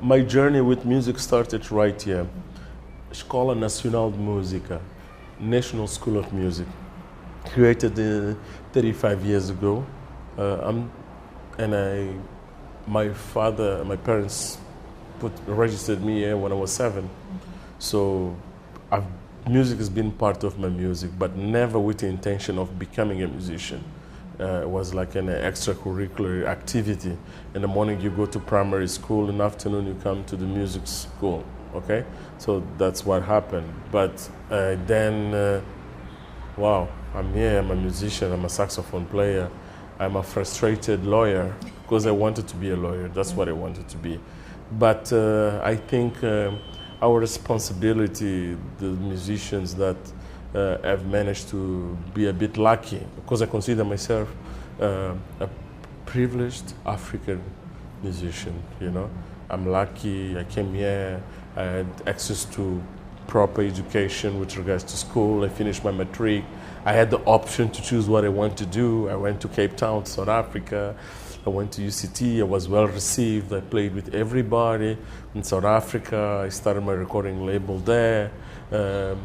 My journey with music started right here. Escola Nacional de Música, National School of Music, created 35 years ago. My parents registered me here when I was 7. So music has been part of my music, but never with the intention of becoming a musician. It was like an extracurricular activity. In the morning you go to primary school, in the afternoon you come to the music school, okay? So that's what happened. But wow, I'm here, I'm a musician, I'm a saxophone player, I'm a frustrated lawyer, because I wanted to be a lawyer, that's what I wanted to be. But I think our responsibility, the musicians that have managed to be a bit lucky, because I consider myself a privileged African musician, you know. I'm lucky, I came here, I had access to proper education with regards to school, I finished my matric, I had the option to choose what I want to do. I went to Cape Town, South Africa, I went to UCT, I was well received, I played with everybody in South Africa, I started my recording label there. I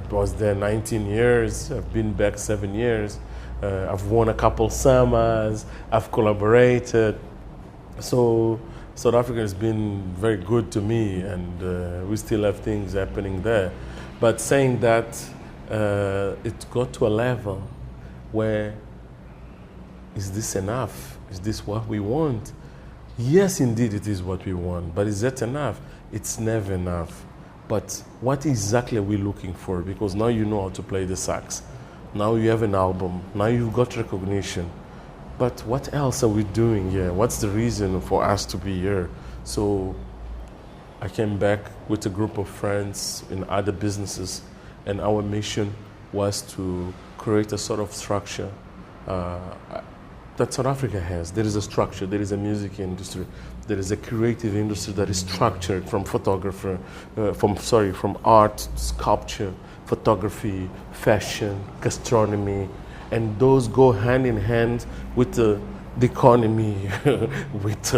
was there 19 years, I've been back 7 years. I've won a couple summers, I've collaborated. So South Africa has been very good to me, and we still have things happening there. But saying that, it got to a level where, is this enough? Is this what we want? Yes, indeed, it is what we want, but is that enough? It's never enough. But what exactly are we looking for? Because now you know how to play the sax. Now you have an album. Now you've got recognition. But what else are we doing here? What's the reason for us to be here? So I came back with a group of friends in other businesses, and our mission was to create a sort of structure that South Africa has. There is a structure, there is a music industry, there is a creative industry that is structured from from art, sculpture, photography, fashion, gastronomy, and those go hand in hand with the economy, with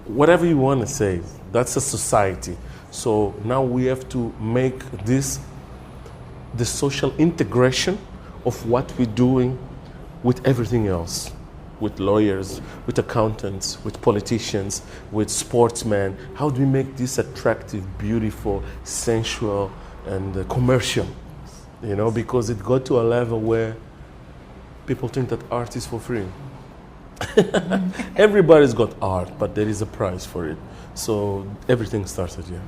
whatever you want to say. That's a society. So now we have to make this the social integration of what we're doing with everything else, with lawyers, with accountants, with politicians, with sportsmen. How do we make this attractive, beautiful, sensual, and commercial? You know, because it got to a level where people think that art is for free. Everybody's got art, but there is a price for it. So everything started here.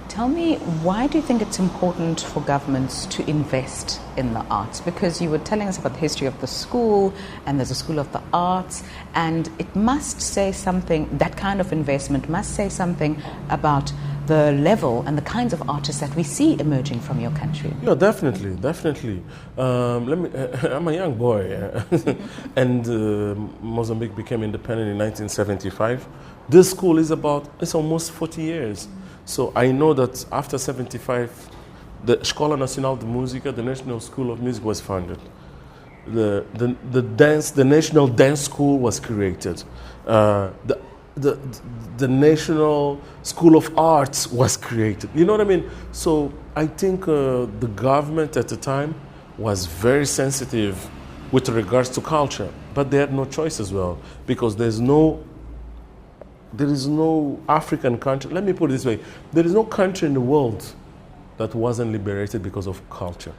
Tell me, why do you think it's important for governments to invest in the arts? Because you were telling us about the history of the school, and there's a School of the Arts, and it must say something, that kind of investment must say something about the level and the kinds of artists that we see emerging from your country. Yeah, definitely, definitely. I'm a young boy, and Mozambique became independent in 1975. This school it's almost 40 years. So I know that after 75, the Escola Nacional de Música, the National School of Music, was founded. The National Dance School was created. The National School of Arts was created. You know what I mean? So I think the government at the time was very sensitive with regards to culture, but they had no choice as well, because there is no African country, let me put it this way, there is no country in the world that wasn't liberated because of culture.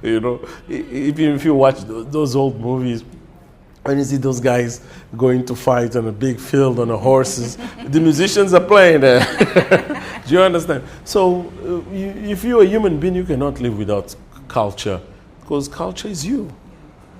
You know, if you watch those old movies, and you see those guys going to fight on a big field on the horses, the musicians are playing there. Do you understand? So if you're a human being, you cannot live without culture, because culture is you.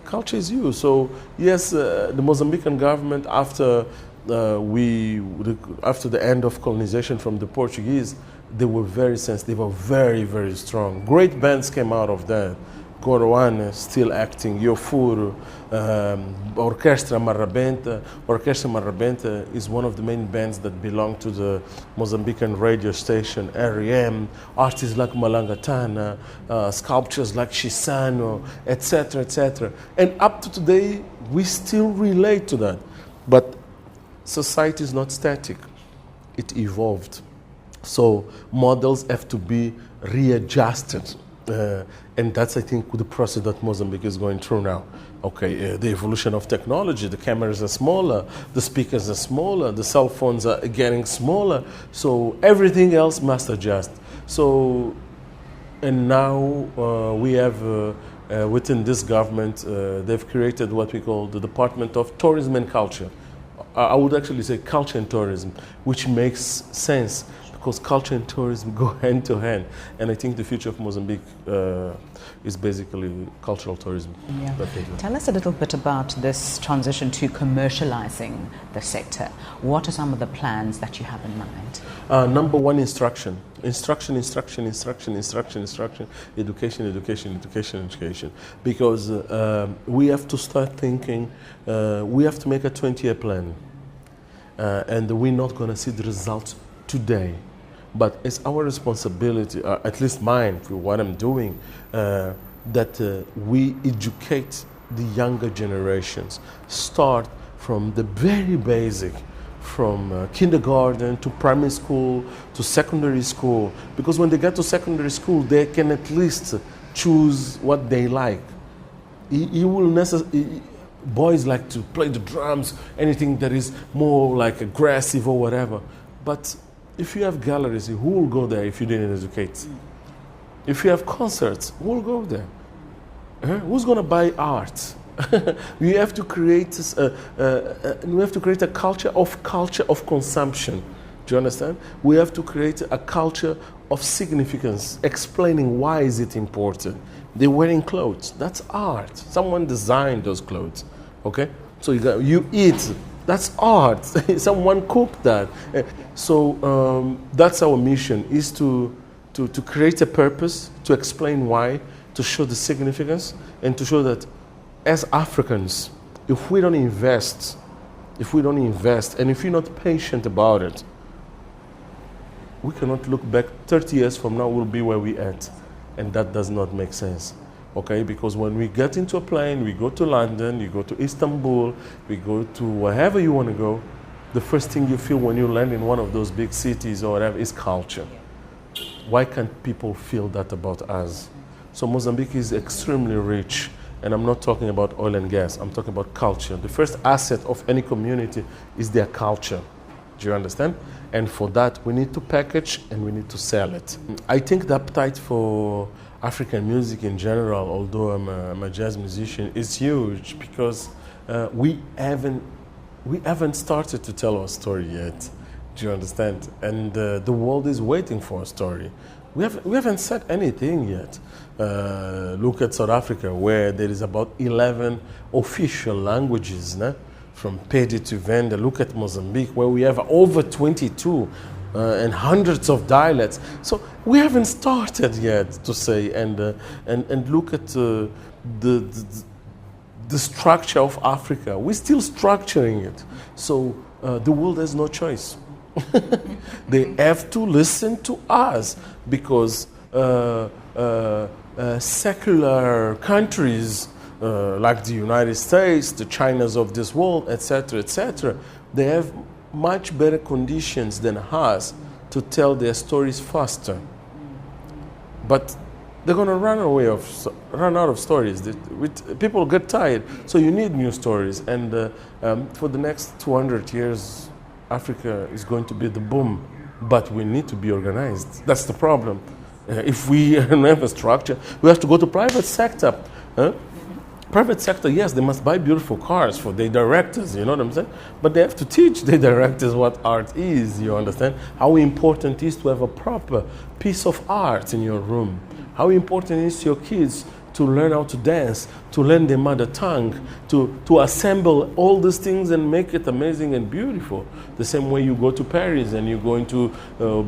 Culture is you. So yes, the Mozambican government, after the end of colonization from the Portuguese, they were very sensitive, they were very, very strong. Great bands came out of that. Goroane, still acting, Yofuro, Orquestra Marrabenta. Orquestra Marrabenta is one of the main bands that belong to the Mozambican radio station, REM, artists like Malangatana, sculptures like Chisano, etc., etc. And up to today, we still relate to that. But society is not static. It evolved. So models have to be readjusted. And that's, I think, the process that Mozambique is going through now. Okay, the evolution of technology, the cameras are smaller, the speakers are smaller, the cell phones are getting smaller, so everything else must adjust. So, and now we have, within this government, they've created what we call the Department of Tourism and Culture. I would actually say culture and tourism, which makes sense, because culture and tourism go hand to hand. And I think the future of Mozambique is basically cultural tourism. Yeah. Tell us a little bit about this transition to commercializing the sector. What are some of the plans that you have in mind? Number one, instruction. Instruction, education. Because we have to start thinking, we have to make a 20-year plan. And we're not going to see the results today. But it's our responsibility, at least mine, for what I'm doing, that we educate the younger generations. Start from the very basic, from kindergarten to primary school to secondary school. Because when they get to secondary school, they can at least choose what they like. Boys like to play the drums, anything that is more like aggressive or whatever. But if you have galleries, who will go there if you didn't educate? If you have concerts, who will go there? Who's going to buy art? We have to create a culture of consumption. Do you understand? We have to create a culture of significance, explaining why is it important. They're wearing clothes. That's art. Someone designed those clothes. Okay? So you eat. That's art. Someone cooked that. So that's our mission, is to create a purpose, to explain why, to show the significance, and to show that as Africans, if we don't invest, and if we're not patient about it, we cannot look back 30 years from now, we'll be where we're at. And that does not make sense. Okay, because when we get into a plane, we go to London, you go to Istanbul, we go to wherever you want to go, the first thing you feel when you land in one of those big cities or whatever is culture. Why can't people feel that about us? So Mozambique is extremely rich, and I'm not talking about oil and gas, I'm talking about culture. The first asset of any community is their culture. Do you understand? And for that, we need to package and we need to sell it. I think the appetite for African music in general, although I'm a jazz musician, is huge, because we haven't started to tell our story yet. Do you understand? And the world is waiting for a story. We haven't said anything yet. Look at South Africa, where there is about 11 official languages, from Pedi to Venda. Look at Mozambique, where we have over 22 and hundreds of dialects. So we haven't started yet to say, and look at the structure of Africa. We're still structuring it. So the world has no choice. They have to listen to us, because secular countries like the United States, the Chinas of this world, etc., they have much better conditions than us to tell their stories faster. But they're going to run out of stories. People get tired, so you need new stories. And for the next 200 years, Africa is going to be the boom, but we need to be organized. That's the problem. If we don't have a structure, we have to go to private sector. Private sector, yes, they must buy beautiful cars for their directors, you know what I'm saying? But they have to teach their directors what art is, you understand? How important it is to have a proper piece of art in your room. How important it is to your kids to learn how to dance, to learn their mother tongue, to assemble all these things and make it amazing and beautiful. The same way you go to Paris and you're going to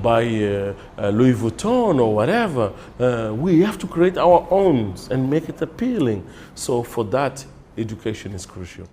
buy Louis Vuitton or whatever. We have to create our own and make it appealing. So for that, education is crucial.